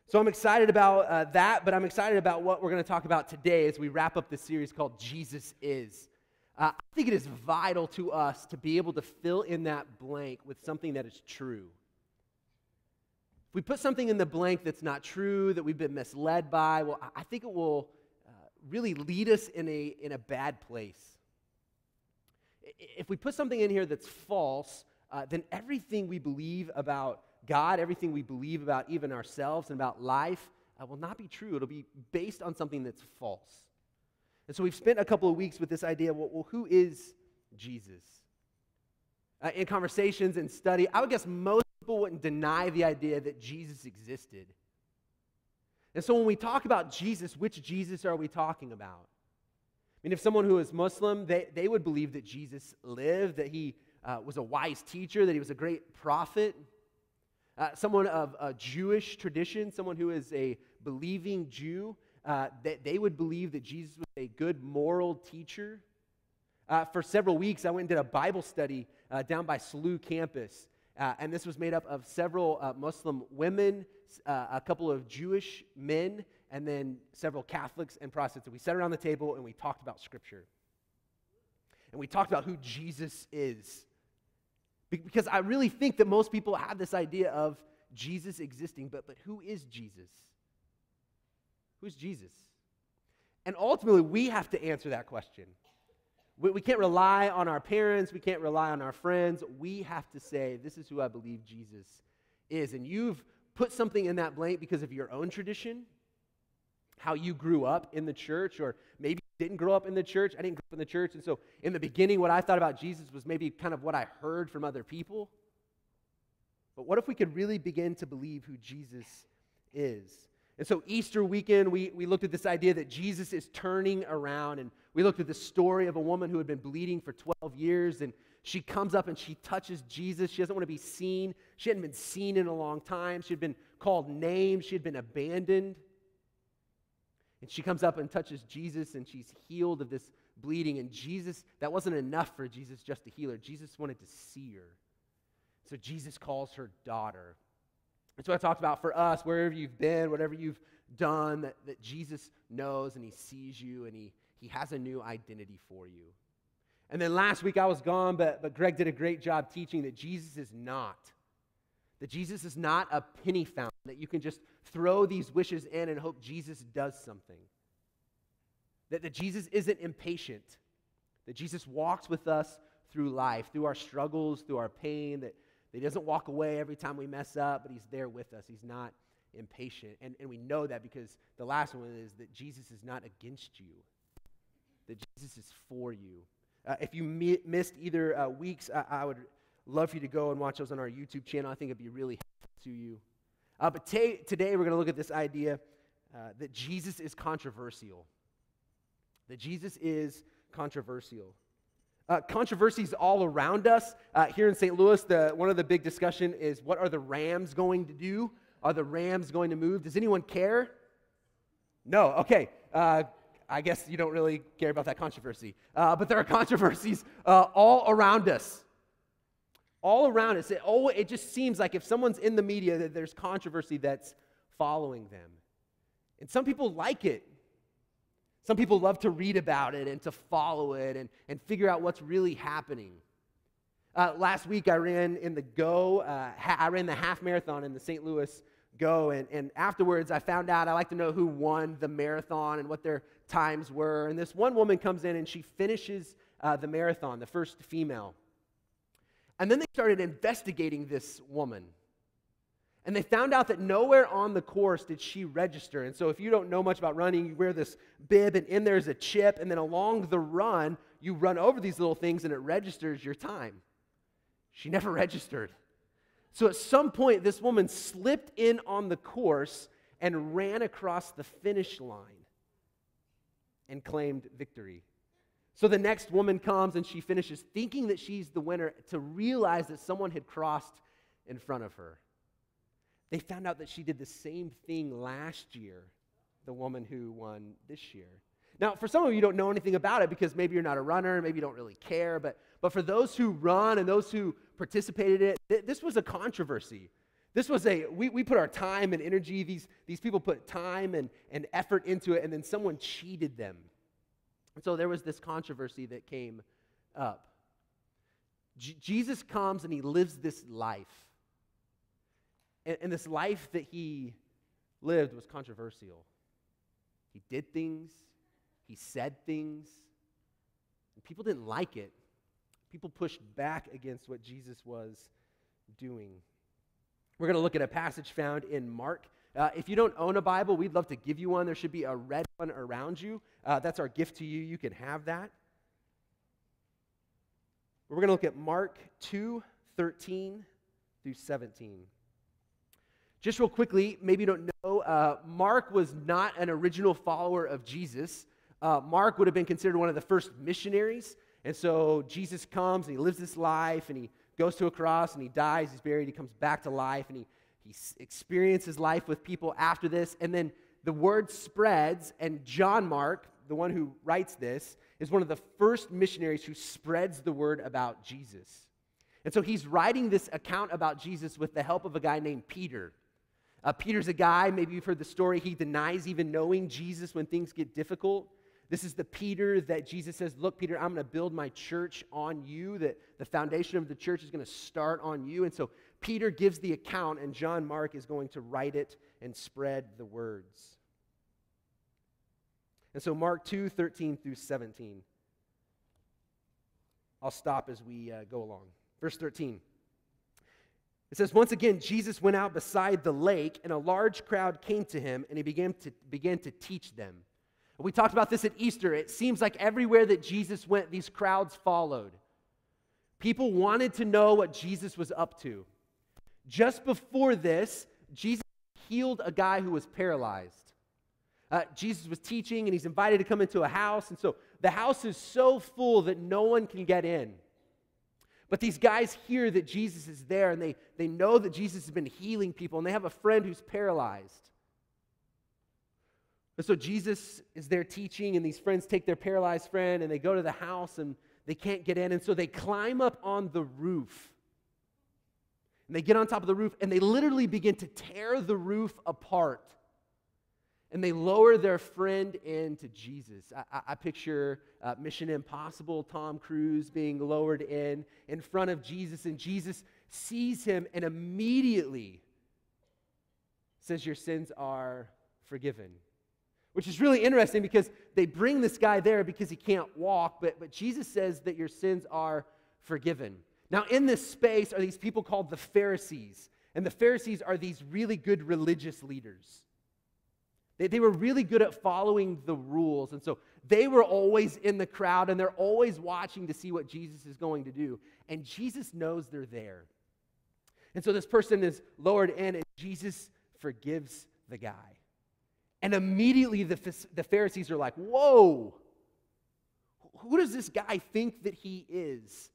So I'm excited about that, but I'm excited about what we're going to talk about today as we wrap up this series called Jesus Is. I think it is vital to us to be able to fill in that blank with something that is true. If we put something in the blank that's not true, that we've been misled by, well, I think it will really lead us in a bad place. If we put something in here that's false, then everything we believe about God, everything we believe about even ourselves and about life will not be true. It'll be based on something that's false. And so we've spent a couple of weeks with this idea, well, who is Jesus? In conversations and study, I would guess most people wouldn't deny the idea that Jesus existed. And so when we talk about Jesus, which Jesus are we talking about? I mean, if someone who is Muslim, they would believe that Jesus lived, that he was a wise teacher, that he was a great prophet. Someone of a Jewish tradition, someone who is a believing Jew, that they would believe that Jesus was a good moral teacher. For several weeks, I went and did a Bible study down by SLU campus, and this was made up of several Muslim women, a couple of Jewish men, and then several Catholics and Protestants. And we sat around the table and we talked about Scripture. And we talked about who Jesus is. Because I really think that most people have this idea of Jesus existing, but who is Jesus? Who's Jesus? And ultimately, we have to answer that question. We can't rely on our parents. We can't rely on our friends. We have to say, this is who I believe Jesus is. And you've put something in that blank because of your own tradition, how you grew up in the church, or maybe you didn't grow up in the church. I didn't grow up in the church, and so in the beginning, what I thought about Jesus was maybe kind of what I heard from other people. But what if we could really begin to believe who Jesus is? And so Easter weekend, we looked at this idea that Jesus is turning around, and we looked at the story of a woman who had been bleeding for 12 years, and she comes up and she touches Jesus. She doesn't want to be seen. She hadn't been seen in a long time. She had been called names. She had been abandoned. And she comes up and touches Jesus, and she's healed of this bleeding. And Jesus, that wasn't enough for Jesus just to heal her. Jesus wanted to see her. So Jesus calls her daughter. That's what I talked about for us, wherever you've been, whatever you've done, that Jesus knows and he sees you and he has a new identity for you. And then last week I was gone, but Greg did a great job teaching that Jesus is not a penny fountain, that you can just throw these wishes in and hope Jesus does something. That Jesus isn't impatient, that Jesus walks with us through life, through our struggles, through our pain, that he doesn't walk away every time we mess up, but he's there with us. He's not impatient. And we know that because the last one is that Jesus is not against you, that Jesus is for you. If you missed either weeks, I would love for you to go and watch those on our YouTube channel. I think it'd be really helpful to you. But today we're going to look at this idea that Jesus is controversial. That Jesus is controversial. Controversies all around us. Here in St. Louis, one of the big discussion is, what are the Rams going to do? Are the Rams going to move? Does anyone care? No. Okay. I guess you don't really care about that controversy. But there are controversies all around us. All around us. It just seems like if someone's in the media, that there's controversy that's following them. And some people like it. Some people love to read about it and to follow it and figure out what's really happening. Last week I ran in the Go. I ran the half marathon in the St. Louis Go, and afterwards I found out, I like to know who won the marathon and what their times were. And this one woman comes in and she finishes the marathon, the first female. And then they started investigating this woman. And they found out that nowhere on the course did she register. And so if you don't know much about running, you wear this bib, and in there's a chip, and then along the run, you run over these little things, and it registers your time. She never registered. So at some point, this woman slipped in on the course and ran across the finish line and claimed victory. So the next woman comes, and she finishes thinking that she's the winner, to realize that someone had crossed in front of her. They found out that she did the same thing last year, the woman who won this year. Now, for some of you don't know anything about it because maybe you're not a runner, maybe you don't really care, but for those who run and those who participated in it, this was a controversy. This was we put our time and energy, these people put time and effort into it, and then someone cheated them. And so there was this controversy that came up. Jesus comes and he lives this life. And this life that he lived was controversial. He did things, he said things, and people didn't like it. People pushed back against what Jesus was doing. We're going to look at a passage found in Mark. If you don't own a Bible, we'd love to give you one. There should be a red one around you. That's our gift to you. You can have that. We're going to look at Mark 2:13 through 17. Just real quickly, maybe you don't know, Mark was not an original follower of Jesus. Mark would have been considered one of the first missionaries. And so Jesus comes and he lives this life and he goes to a cross and he dies, he's buried, he comes back to life and he experiences life with people after this. And then the word spreads, and John Mark, the one who writes this, is one of the first missionaries who spreads the word about Jesus. And so he's writing this account about Jesus with the help of a guy named Peter. Peter's a guy, maybe you've heard the story, he denies even knowing Jesus when things get difficult. This is the Peter that Jesus says, look, Peter, I'm going to build my church on you, that the foundation of the church is going to start on you. And so Peter gives the account, and John Mark is going to write it and spread the words. And so Mark 2:13 through 17. I'll stop as we go along. Verse 13. It says, once again, Jesus went out beside the lake, and a large crowd came to him, and he began to teach them. We talked about this at Easter. It seems like everywhere that Jesus went, these crowds followed. People wanted to know what Jesus was up to. Just before this, Jesus healed a guy who was paralyzed. Jesus was teaching, and he's invited to come into a house, and so the house is so full that no one can get in. But these guys hear that Jesus is there, and they know that Jesus has been healing people, and they have a friend who's paralyzed. And so Jesus is there teaching, and these friends take their paralyzed friend, and they go to the house, and they can't get in. And so they climb up on the roof. And they get on top of the roof, and they literally begin to tear the roof apart. And they lower their friend into Jesus. I picture Mission Impossible, Tom Cruise being lowered in front of Jesus, and Jesus sees him and immediately says, your sins are forgiven. Which is really interesting because they bring this guy there because he can't walk, but Jesus says that your sins are forgiven. Now, in this space are these people called the Pharisees, and the Pharisees are these really good religious leaders. They were really good at following the rules, and so they were always in the crowd, and they're always watching to see what Jesus is going to do, and Jesus knows they're there. And so this person is lowered in, and Jesus forgives the guy. And immediately the Pharisees are like, whoa, who does this guy think that he is?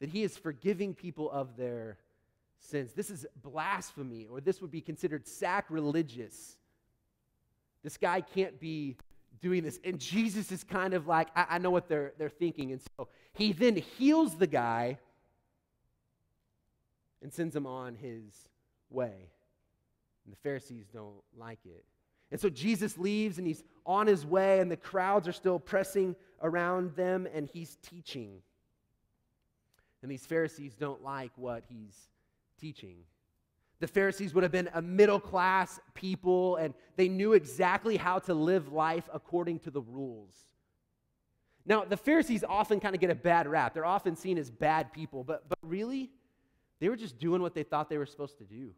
That he is forgiving people of their sins. This is blasphemy, or this would be considered sacrilegious. This guy can't be doing this. And Jesus is kind of like, I know what they're thinking. And so he then heals the guy and sends him on his way. And the Pharisees don't like it. And so Jesus leaves, and he's on his way, and the crowds are still pressing around them, and he's teaching. And these Pharisees don't like what he's teaching. The Pharisees would have been a middle-class people, and they knew exactly how to live life according to the rules. Now, the Pharisees often kind of get a bad rap. They're often seen as bad people, but really, they were just doing what they thought they were supposed to do.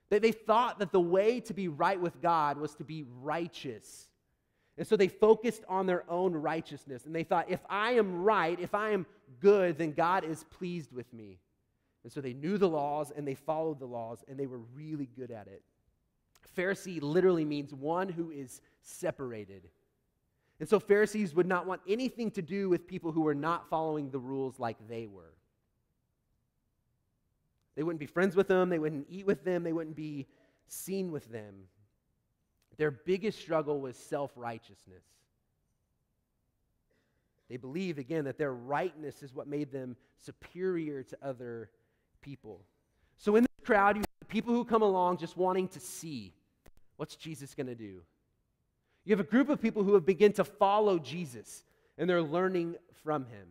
They thought that the way to be right with God was to be righteous. And so they focused on their own righteousness. And they thought, if I am right, if I am good, then God is pleased with me. And so they knew the laws, and they followed the laws, and they were really good at it. Pharisee literally means one who is separated. And so Pharisees would not want anything to do with people who were not following the rules like they were. They wouldn't be friends with them. They wouldn't eat with them. They wouldn't be seen with them. Their biggest struggle was self-righteousness. They believed, again, that their rightness is what made them superior to other people. So in the crowd, you have people who come along just wanting to see, what's Jesus going to do? You have a group of people who have begun to follow Jesus, and they're learning from him.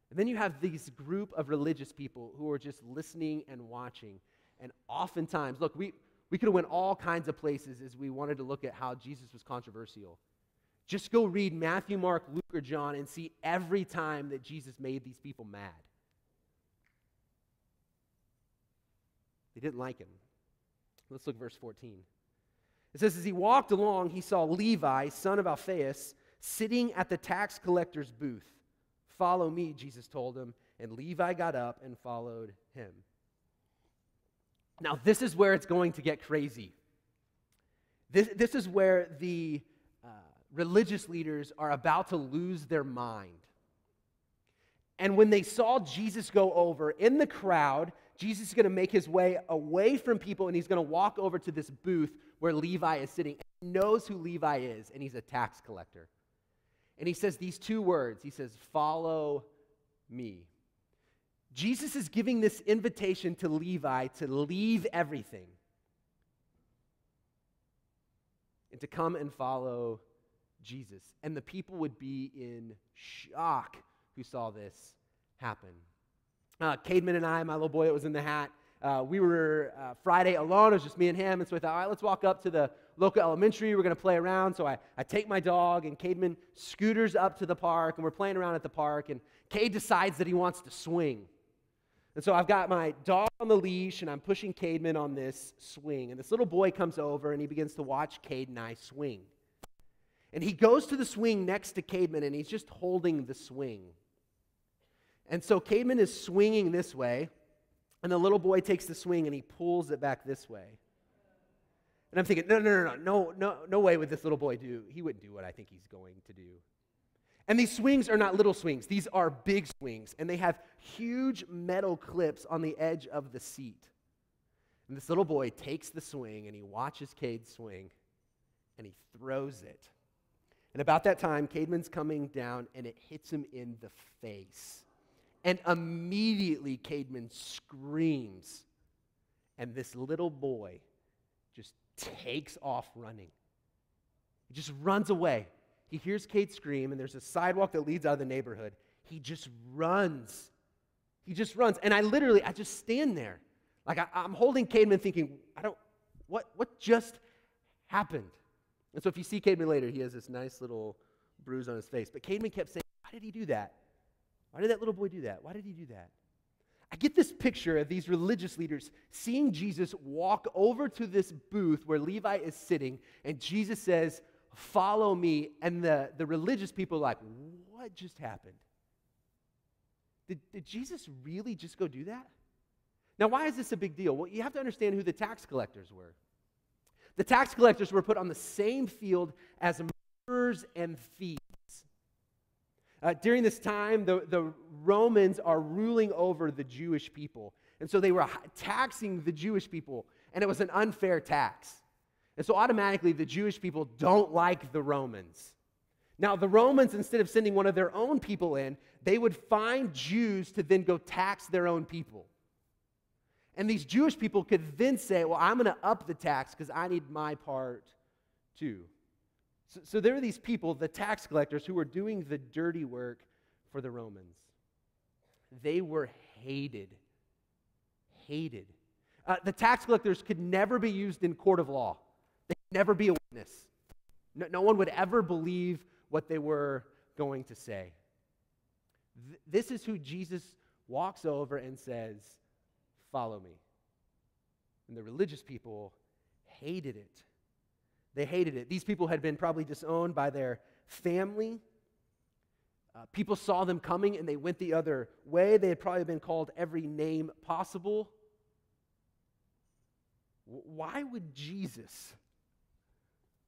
And then you have these group of religious people who are just listening and watching. And oftentimes, look, we could have went all kinds of places as we wanted to look at how Jesus was controversial. Just go read Matthew, Mark, Luke, or John and see every time that Jesus made these people mad. They didn't like him. Let's look at verse 14. It says, as he walked along, he saw Levi, son of Alphaeus, sitting at the tax collector's booth. Follow me, Jesus told him, and Levi got up and followed him. Now, this is where it's going to get crazy. This is where the religious leaders are about to lose their mind. And when they saw Jesus go over in the crowd, Jesus is going to make his way away from people, and he's going to walk over to this booth where Levi is sitting. He knows who Levi is, and he's a tax collector. And he says these two words. He says, follow me. Jesus is giving this invitation to Levi to leave everything and to come and follow Jesus. And the people would be in shock who saw this happen. Cademan and I, my little boy that was in the hat, we were Friday alone. It was just me and him. And so I thought, all right, let's walk up to the local elementary. We're going to play around. So I take my dog, and Cademan scooters up to the park, and we're playing around at the park. And Cade decides that he wants to swing. And so I've got my dog on the leash, and I'm pushing Cademan on this swing. And this little boy comes over, and he begins to watch Cade and I swing. And he goes to the swing next to Cademan, and he's just holding the swing. And so Cademan is swinging this way, and the little boy takes the swing, and he pulls it back this way. And I'm thinking, no way would this little boy do. He wouldn't do what I think he's going to do. And these swings are not little swings. These are big swings, and they have huge metal clips on the edge of the seat. And this little boy takes the swing, and he watches Cade swing, and he throws it. And about that time, Cademan's coming down, and it hits him in the face. And immediately, Cademan screams, and this little boy just takes off running. He just runs away. He hears Cade scream, and there's a sidewalk that leads out of the neighborhood. He just runs. He just runs. And I just stand there. Like I'm holding Cademan thinking, what just happened? And so if you see Cademan later, he has this nice little bruise on his face. But Cademan kept saying, why did he do that? Why did that little boy do that? Why did he do that? I get this picture of these religious leaders seeing Jesus walk over to this booth where Levi is sitting, and Jesus says, follow me. And the religious people are like, what just happened? Did Jesus really just go do that? Now, why is this a big deal? Well, you have to understand who the tax collectors were. The tax collectors were put on the same field as murderers and thieves. During this time, the Romans are ruling over the Jewish people. And so they were taxing the Jewish people, and it was an unfair tax. And so automatically, the Jewish people don't like the Romans. Now, the Romans, instead of sending one of their own people in, they would find Jews to then go tax their own people. And these Jewish people could then say, well, I'm going to up the tax because I need my part too. So there were these people, the tax collectors, who were doing the dirty work for the Romans. They were hated. Hated. The tax collectors could never be used in court of law. They could never be a witness. No one would ever believe what they were going to say. This is who Jesus walks over and says, follow me. And the religious people hated it. They hated it. These people had been probably disowned by their family. People saw them coming and they went the other way. They had probably been called every name possible. Why would Jesus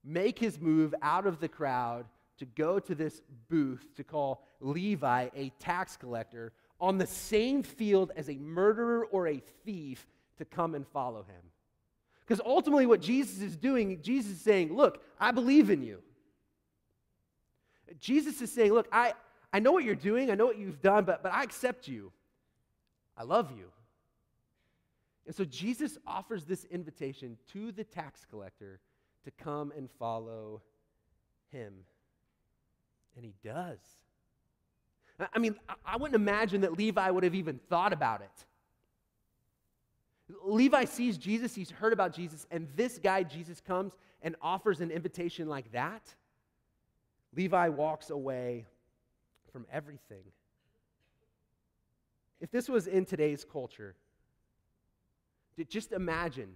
make his move out of the crowd to go to this booth to call Levi a tax collector on the same field as a murderer or a thief to come and follow him? Because ultimately what Jesus is doing, Jesus is saying, look, I believe in you. Jesus is saying, look, I know what you're doing, I know what you've done, but I accept you. I love you. And so Jesus offers this invitation to the tax collector to come and follow him. And he does. I mean, I wouldn't imagine that Levi would have even thought about it. Levi sees Jesus, he's heard about Jesus, and this guy, Jesus, comes and offers an invitation like that. Levi walks away from everything. If this was in today's culture, just imagine.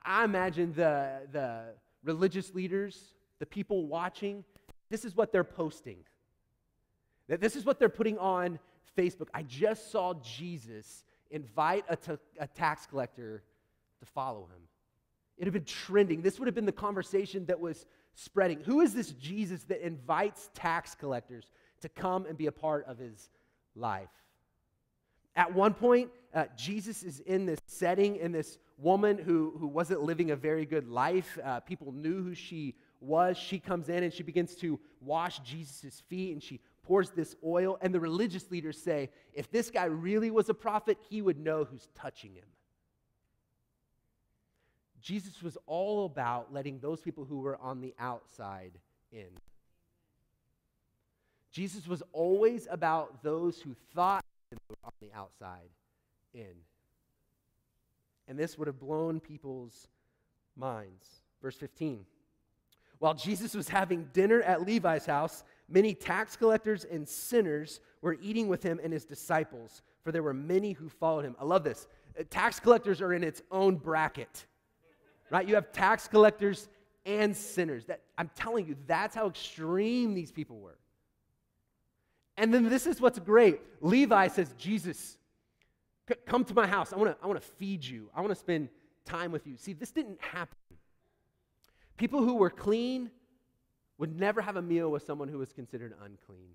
I imagine the religious leaders, the people watching, this is what they're posting. This is what they're putting on Facebook. I just saw Jesus invite a tax collector to follow him. It would have been trending. This would have been the conversation that was spreading. Who is this Jesus that invites tax collectors to come and be a part of his life? At one point, Jesus is in this setting, and this woman who wasn't living a very good life, people knew who she was. She comes in and she begins to wash Jesus' feet, and she pours this oil, and the religious leaders say, if this guy really was a prophet, he would know who's touching him. Jesus was all about letting those people who were on the outside in. Jesus was always about those who thought they were on the outside in. And this would have blown people's minds. Verse 15. While Jesus was having dinner at Levi's house, many tax collectors and sinners were eating with him and his disciples, for there were many who followed him. I love this. Tax collectors are in its own bracket, right? You have tax collectors and sinners. I'm telling you, that's how extreme these people were. And then this is what's great. Levi says, Jesus, come to my house. I want to feed you. I want to spend time with you. See, this didn't happen. People who were clean would never have a meal with someone who was considered unclean.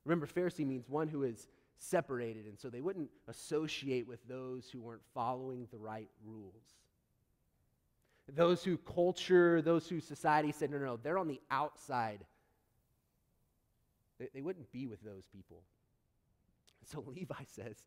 Remember, Pharisee means one who is separated, and so they wouldn't associate with those who weren't following the right rules. Those who culture, those who society said, no, they're on the outside. They wouldn't be with those people. So Levi says,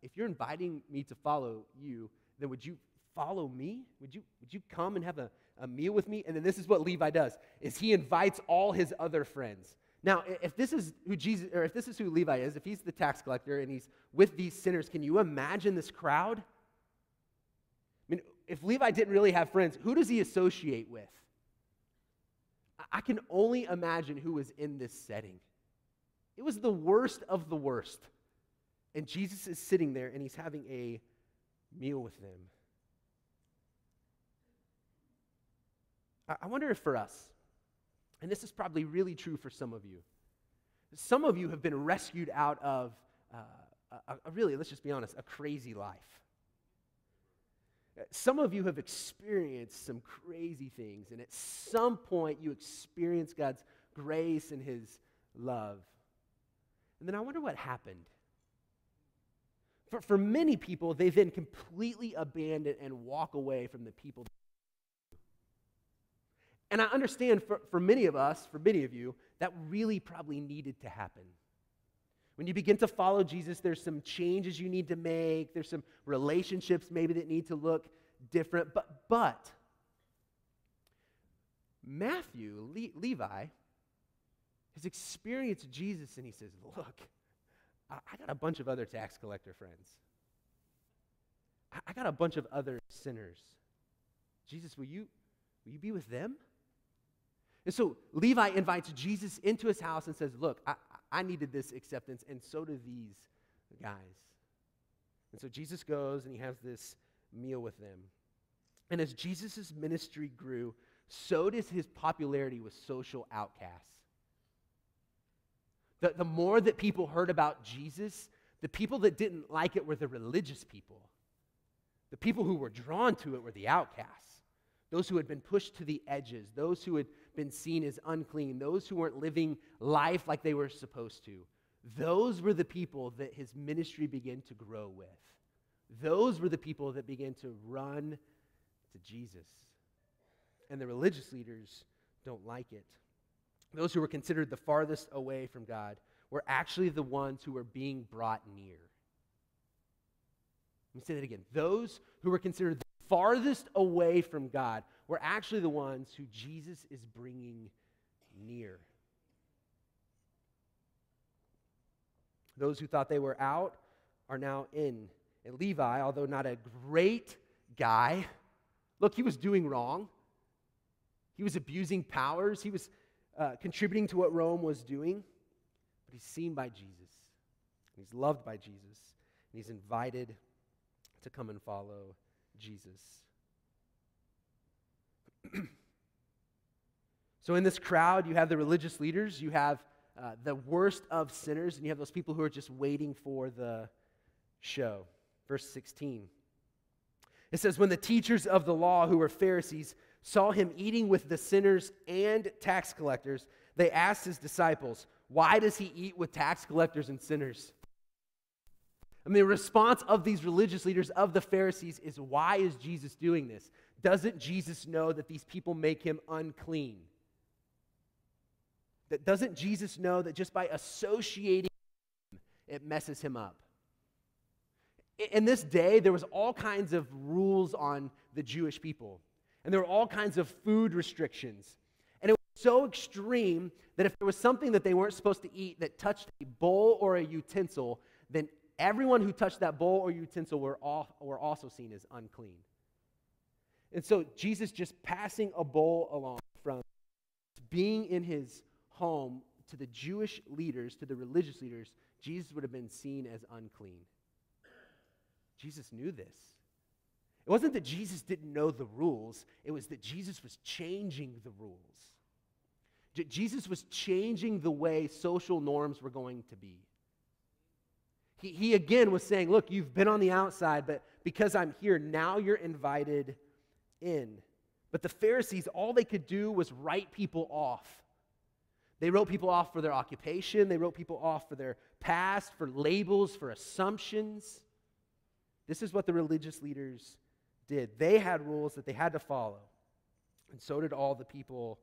if you're inviting me to follow you, then would you follow me? Would you come and have a meal with me? And then this is what Levi does, is he invites all his other friends. Now, if this is who Levi is, if he's the tax collector and he's with these sinners, can you imagine this crowd? I mean, if Levi didn't really have friends, who does he associate with? I can only imagine who was in this setting. It was the worst of the worst. And Jesus is sitting there and he's having a meal with them. I wonder if for us, and this is probably really true for some of you have been rescued out of, really, let's just be honest, a crazy life. Some of you have experienced some crazy things, and at some point you experience God's grace and his love. And then I wonder what happened. For many people, they then completely abandon and walk away from the people. And I understand for many of us, for many of you, that really probably needed to happen. When you begin to follow Jesus, there's some changes you need to make. There's some relationships maybe that need to look different. But Matthew, Levi, has experienced Jesus, and he says, look, I got a bunch of other tax collector friends. I got a bunch of other sinners. Jesus, will you be with them? And so Levi invites Jesus into his house and says, look, I needed this acceptance, and so do these guys. And so Jesus goes and he has this meal with them. And as Jesus' ministry grew, so does his popularity with social outcasts. The more that people heard about Jesus, the people that didn't like it were the religious people. The people who were drawn to it were the outcasts. Those who had been pushed to the edges, those who had been seen as unclean, those who weren't living life like they were supposed to. Those were the people that his ministry began to grow with. Those were the people that began to run to Jesus. And the religious leaders don't like it. Those who were considered the farthest away from God were actually the ones who were being brought near. Let me say that again. Those who were considered the farthest away from God were actually the ones who Jesus is bringing near. Those who thought they were out are now in. And Levi, although not a great guy, look, he was doing wrong. He was abusing powers. He was contributing to what Rome was doing. But he's seen by Jesus. He's loved by Jesus. And he's invited to come and follow Jesus. So in this crowd, you have the religious leaders. You have the worst of sinners. And you have those people who are just waiting for the show. Verse 16. It says, when the teachers of the law, who were Pharisees, saw him eating with the sinners and tax collectors, they asked his disciples, why does he eat with tax collectors and sinners? I mean, the response of these religious leaders, of the Pharisees, is why is Jesus doing this? Doesn't Jesus know that these people make him unclean? Doesn't Jesus know that just by associating him, it messes him up? In this day, there was all kinds of rules on the Jewish people. And there were all kinds of food restrictions. And it was so extreme that if there was something that they weren't supposed to eat that touched a bowl or a utensil, then everyone who touched that bowl or utensil were also seen as unclean. And so Jesus just passing a bowl along from being in his home to the Jewish leaders, to the religious leaders, Jesus would have been seen as unclean. Jesus knew this. It wasn't that Jesus didn't know the rules. It was that Jesus was changing the rules. Jesus was changing the way social norms were going to be. He again was saying, look, you've been on the outside, but because I'm here, now you're invited in. But the Pharisees, all they could do was write people off. They wrote people off for their occupation. They wrote people off for their past, for labels, for assumptions. This is what the religious leaders did. They had rules that they had to follow, and so did all the people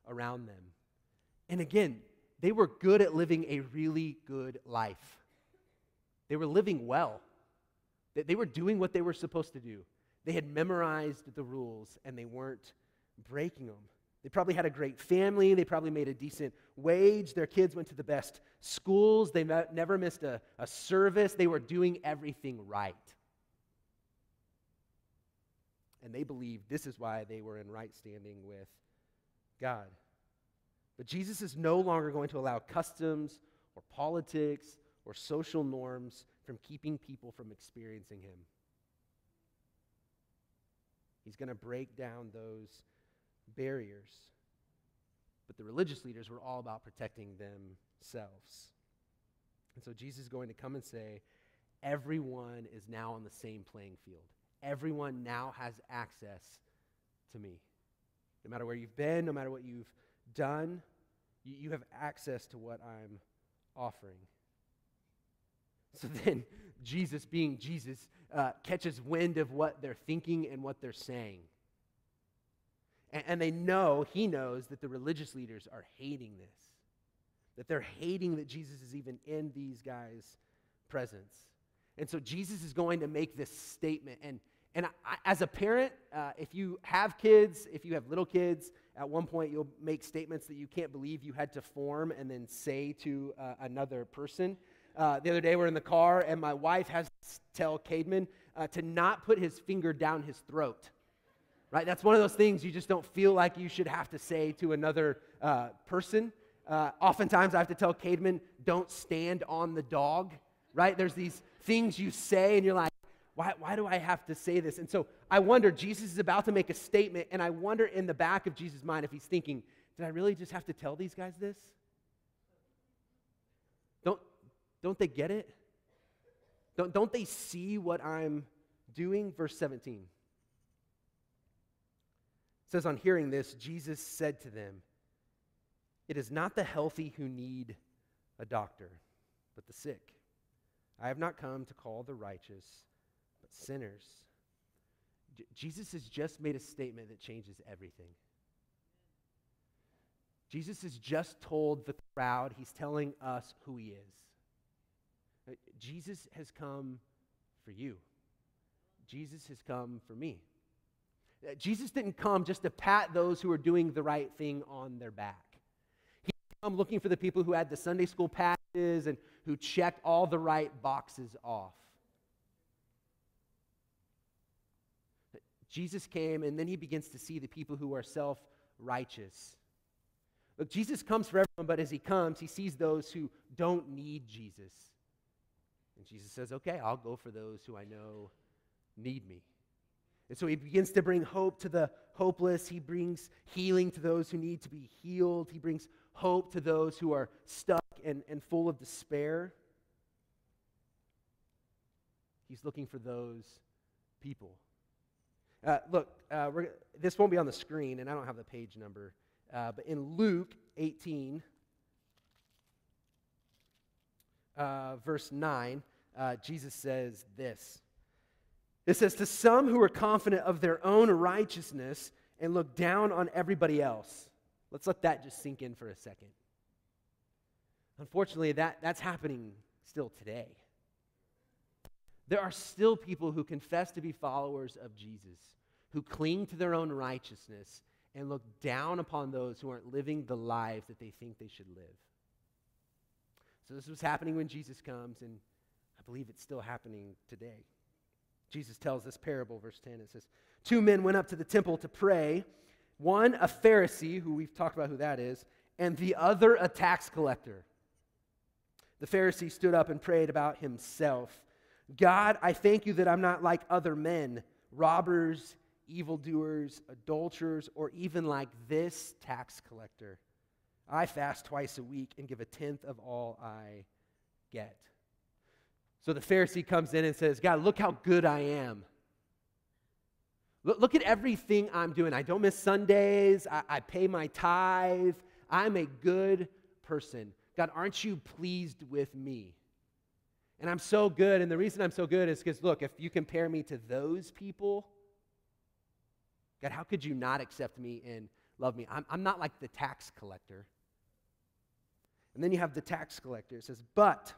around them. And again, they were good at living a really good life. They were living well. They were doing what they were supposed to do. They had memorized the rules, and they weren't breaking them. They probably had a great family. They probably made a decent wage. Their kids went to the best schools. They never missed a service. They were doing everything right. And they believed this is why they were in right standing with God. But Jesus is no longer going to allow customs or politics or social norms from keeping people from experiencing him. He's going to break down those barriers. But the religious leaders were all about protecting themselves. And so Jesus is going to come and say, everyone is now on the same playing field. Everyone now has access to me. No matter where you've been, no matter what you've done, you have access to what I'm offering. So then, Jesus, being Jesus, catches wind of what they're thinking and what they're saying. And they know, he knows, that the religious leaders are hating this. That they're hating that Jesus is even in these guys' presence. And so Jesus is going to make this statement. And as a parent, if you have kids, if you have little kids, at one point you'll make statements that you can't believe you had to form and then say to another person. The other day we're in the car, and my wife has to tell Cademan to not put his finger down his throat. Right? That's one of those things you just don't feel like you should have to say to another person. Oftentimes I have to tell Cademan, don't stand on the dog. Right? There's these things you say, and you're like, why do I have to say this? And so I wonder, Jesus is about to make a statement, and I wonder in the back of Jesus' mind if he's thinking, did I really just have to tell these guys this? Don't they get it? Don't they see what I'm doing? Verse 17. It says, on hearing this, Jesus said to them, it is not the healthy who need a doctor, but the sick. I have not come to call the righteous, but sinners. Jesus has just made a statement that changes everything. Jesus has just told the crowd, he's telling us who he is. Jesus has come for you. Jesus has come for me. Jesus didn't come just to pat those who are doing the right thing on their back. He didn't come looking for the people who had the Sunday school passes and who checked all the right boxes off. Jesus came, and then he begins to see the people who are self-righteous. Look, Jesus comes for everyone, but as he comes, he sees those who don't need Jesus. And Jesus says, okay, I'll go for those who I know need me. And so he begins to bring hope to the hopeless. He brings healing to those who need to be healed. He brings hope to those who are stuck and full of despair. He's looking for those people. This won't be on the screen, and I don't have the page number. But in Luke 18, verse 9, Jesus says this. It says, to some who are confident of their own righteousness and look down on everybody else. Let's let that just sink in for a second. Unfortunately, that's happening still today. There are still people who confess to be followers of Jesus, who cling to their own righteousness and look down upon those who aren't living the lives that they think they should live. So this was happening when Jesus comes, and I believe it's still happening today. Jesus tells this parable, verse 10, it says, 2 men went up to the temple to pray, one a Pharisee, who we've talked about who that is, and the other a tax collector. The Pharisee stood up and prayed about himself. God, I thank you that I'm not like other men, robbers, evildoers, adulterers, or even like this tax collector. I fast twice a week and give 1/10 of all I get. So the Pharisee comes in and says, God, look how good I am. Look at everything I'm doing. I don't miss Sundays. I pay my tithe. I'm a good person. God, aren't you pleased with me? And I'm so good, and the reason I'm so good is because, look, if you compare me to those people, God, how could you not accept me and love me? I'm not like the tax collector. And then you have the tax collector. It says, but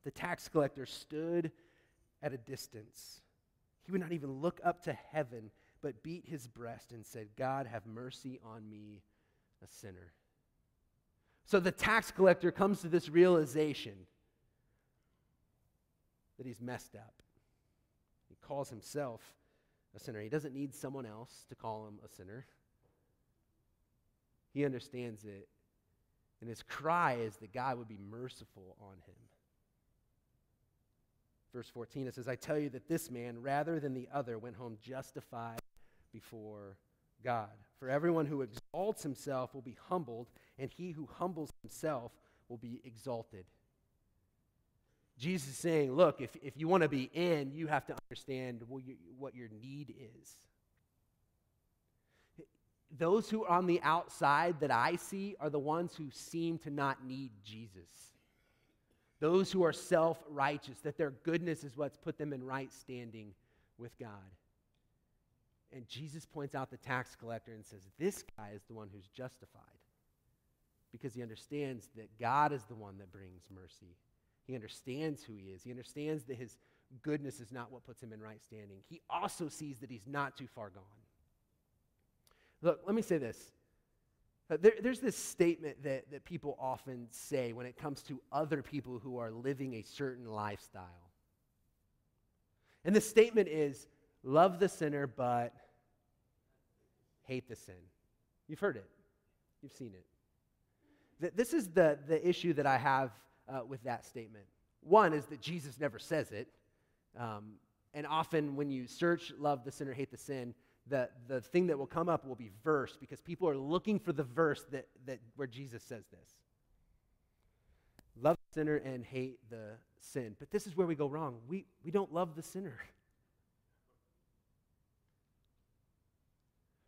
the tax collector stood at a distance. He would not even look up to heaven, but beat his breast and said, God, have mercy on me, a sinner. So the tax collector comes to this realization that he's messed up. He calls himself a sinner. He doesn't need someone else to call him a sinner. He understands it. And his cry is that God would be merciful on him. Verse 14, it says, I tell you that this man, rather than the other, went home justified before God. For everyone who exalts himself will be humbled, and he who humbles himself will be exalted. Jesus is saying, look, if you want to be in, you have to understand what your need is. Those who are on the outside that I see are the ones who seem to not need Jesus. Those who are self-righteous, that their goodness is what's put them in right standing with God. And Jesus points out the tax collector and says, this guy is the one who's justified because he understands that God is the one that brings mercy. He understands who he is. He understands that his goodness is not what puts him in right standing. He also sees that he's not too far gone. Look, let me say this. There's this statement that people often say when it comes to other people who are living a certain lifestyle. And the statement is, love the sinner, but hate the sin. You've heard it. You've seen it. This is the issue that I have with that statement. One is that Jesus never says it. And often when you search love the sinner, hate the sin, the thing that will come up will be verse because people are looking for the verse that where Jesus says this. Love the sinner and hate the sin. But this is where we go wrong. We don't love the sinner.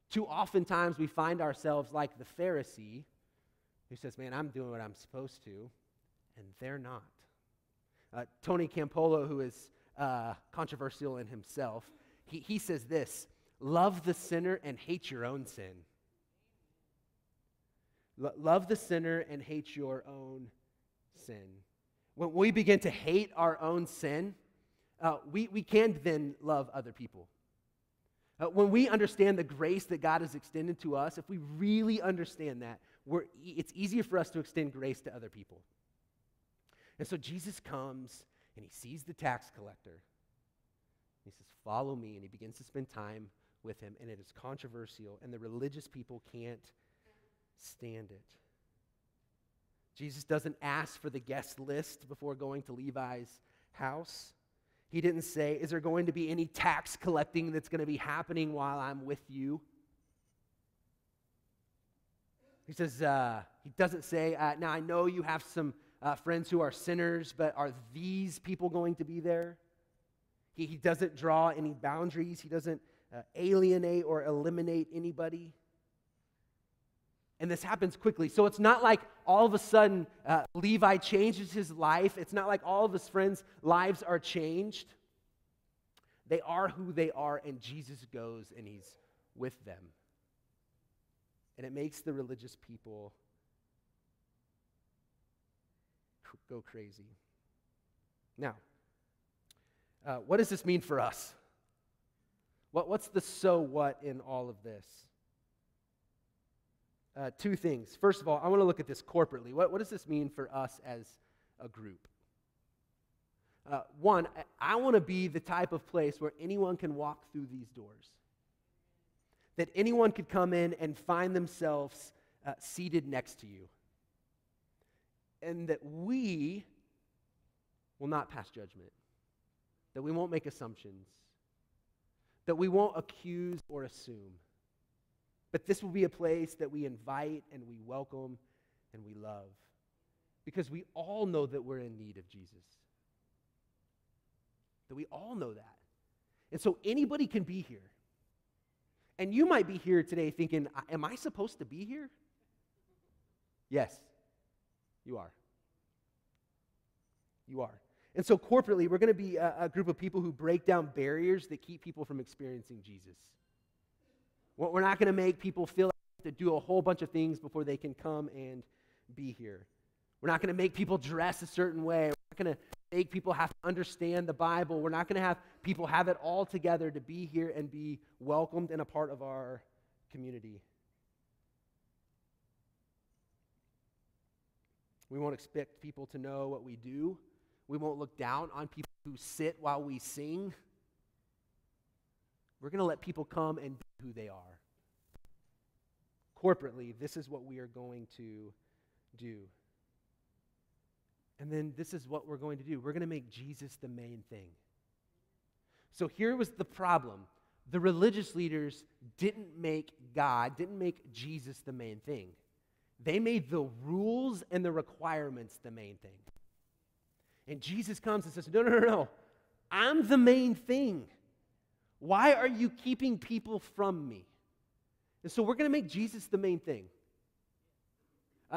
Too oftentimes we find ourselves like the Pharisee who says, man, I'm doing what I'm supposed to, and they're not. Tony Campolo, who is controversial in himself, he says this, love the sinner and hate your own sin. Love the sinner and hate your own sin. When we begin to hate our own sin, we can then love other people. When we understand the grace that God has extended to us, if we really understand that, it's easier for us to extend grace to other people. And so Jesus comes and he sees the tax collector. He says, "Follow me," and he begins to spend time with him, and it is controversial, and the religious people can't stand it. Jesus doesn't ask for the guest list before going to Levi's house. He didn't say, "Is there going to be any tax collecting that's going to be happening while I'm with you?" He says, he doesn't say, "Now I know you have some friends who are sinners, but are these people going to be there?" He doesn't draw any boundaries. He doesn't alienate or eliminate anybody. And this happens quickly. So it's not like all of a sudden Levi changes his life. It's not like all of his friends' lives are changed. They are who they are, and Jesus goes and he's with them. And it makes the religious people go crazy. Now, what does this mean for us? What's the so what in all of this? Two things. First of all, I want to look at this corporately. What does this mean for us as a group? One, I want to be the type of place where anyone can walk through these doors. That anyone could come in and find themselves seated next to you. And that we will not pass judgment. That we won't make assumptions. That we won't accuse or assume. But this will be a place that we invite and we welcome and we love. Because we all know that we're in need of Jesus. That we all know that. And so anybody can be here. And you might be here today thinking, am I supposed to be here? Yes, you are. You are. And so corporately, we're going to be a group of people who break down barriers that keep people from experiencing Jesus. We're not going to make people feel like they have to do a whole bunch of things before they can come and be here. We're not going to make people dress a certain way. We're not going to make people have to understand the Bible. We're not going to have people have it all together to be here and be welcomed and a part of our community. We won't expect people to know what we do. We won't look down on people who sit while we sing. We're going to let people come and be who they are. Corporately, this is what we are going to do. And then this is what we're going to do. We're going to make Jesus the main thing. So here was the problem. The religious leaders didn't make Jesus the main thing. They made the rules and the requirements the main thing. And Jesus comes and says, no. I'm the main thing. Why are you keeping people from me? And so we're going to make Jesus the main thing.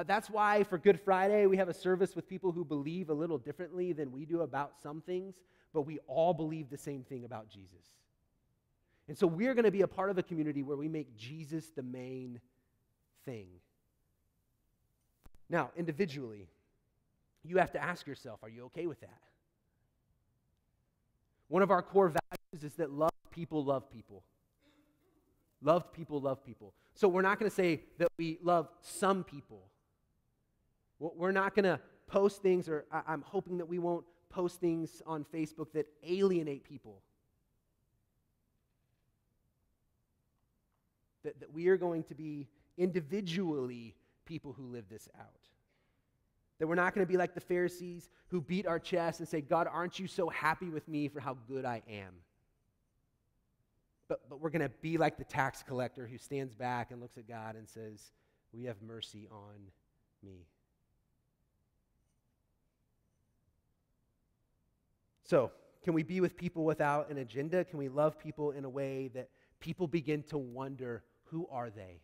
That's why for Good Friday, we have a service with people who believe a little differently than we do about some things, but we all believe the same thing about Jesus. And so we're going to be a part of a community where we make Jesus the main thing. Now, individually, you have to ask yourself, are you okay with that? One of our core values is that loved people love people. Loved people love people. So we're not going to say that we love some people. We're not going to post things, or I'm hoping that we won't post things on Facebook that alienate people. That we are going to be individually people who live this out. That we're not going to be like the Pharisees who beat our chest and say, God, aren't you so happy with me for how good I am? But we're going to be like the tax collector who stands back and looks at God and says, will you have mercy on me? So, can we be with people without an agenda? Can we love people in a way that people begin to wonder, who are they?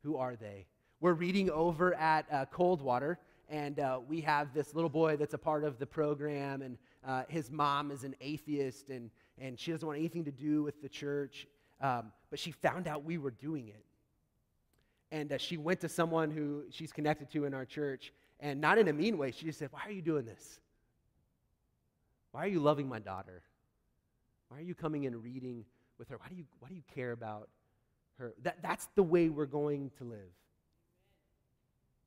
Who are they? We're reading over at Coldwater, and we have this little boy that's a part of the program, and his mom is an atheist, and she doesn't want anything to do with the church, but she found out we were doing it. And she went to someone who she's connected to in our church, and not in a mean way, she just said, why are you doing this? Why are you loving my daughter? Why are you coming and reading with her? Why do you care about her? That's the way we're going to live.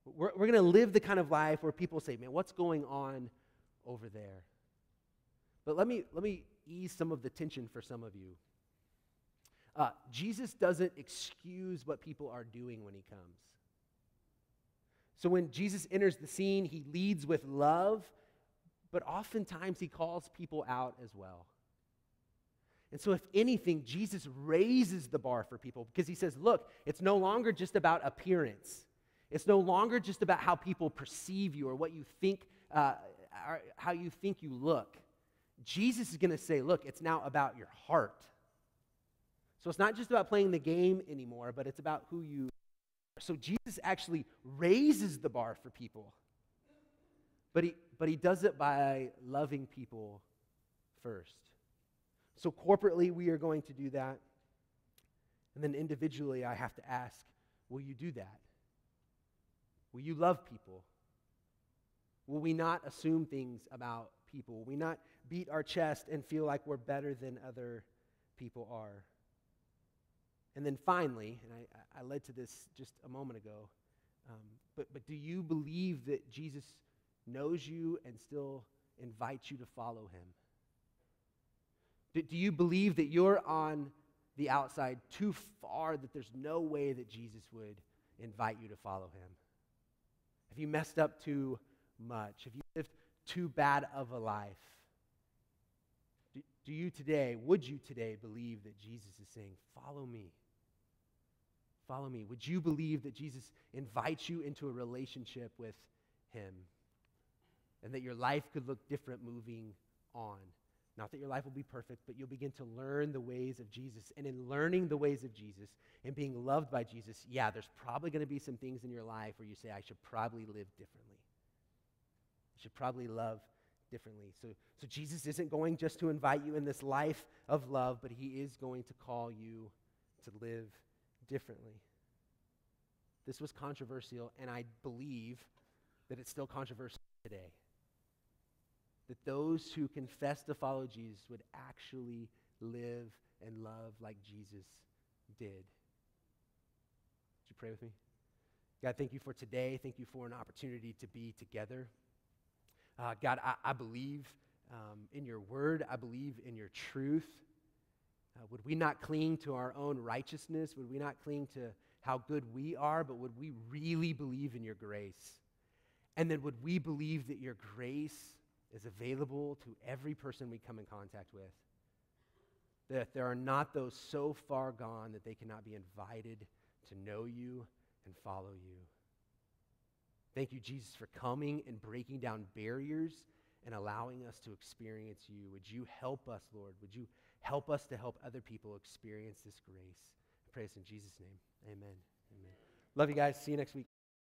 We're going to live the kind of life where people say, man, what's going on over there? But let me ease some of the tension for some of you. Jesus doesn't excuse what people are doing when he comes. So when Jesus enters the scene, he leads with love, but oftentimes he calls people out as well. And so if anything, Jesus raises the bar for people because he says, look, it's no longer just about appearance. It's no longer just about how people perceive you or what you think, how you think you look. Jesus is going to say, look, it's now about your heart. So it's not just about playing the game anymore, but it's about who you are. So Jesus actually raises the bar for people. But he does it by loving people first. So corporately, we are going to do that. And then individually, I have to ask, will you do that? Will you love people? Will we not assume things about people? Will we not beat our chest and feel like we're better than other people are? And then finally, and I led to this just a moment ago, but do you believe that Jesus knows you and still invites you to follow him? Do you believe that you're on the outside too far, that there's no way that Jesus would invite you to follow him? Have you messed up too much? Have you lived too bad of a life? Would you today believe that Jesus is saying, follow me? Follow me. Would you believe that Jesus invites you into a relationship with him? And that your life could look different moving on? Not that your life will be perfect, but you'll begin to learn the ways of Jesus. And in learning the ways of Jesus and being loved by Jesus, yeah, there's probably going to be some things in your life where you say, I should probably live differently. I should probably love differently. So Jesus isn't going just to invite you in this life of love, but he is going to call you to live differently. This was controversial, and I believe that it's still controversial today. That those who confess to follow Jesus would actually live and love like Jesus did. Would you pray with me? God, thank you for today. Thank you for an opportunity to be together. God, I believe in your word. I believe in your truth. Would we not cling to our own righteousness? Would we not cling to how good we are, but would we really believe in your grace? And then would we believe that your grace is available to every person we come in contact with? That there are not those so far gone that they cannot be invited to know you and follow you. Thank you, Jesus, for coming and breaking down barriers and allowing us to experience you. Would you help us, Lord? Would you help us to help other people experience this grace? I pray this in Jesus' name. Amen. Amen. Love you guys. See you next week.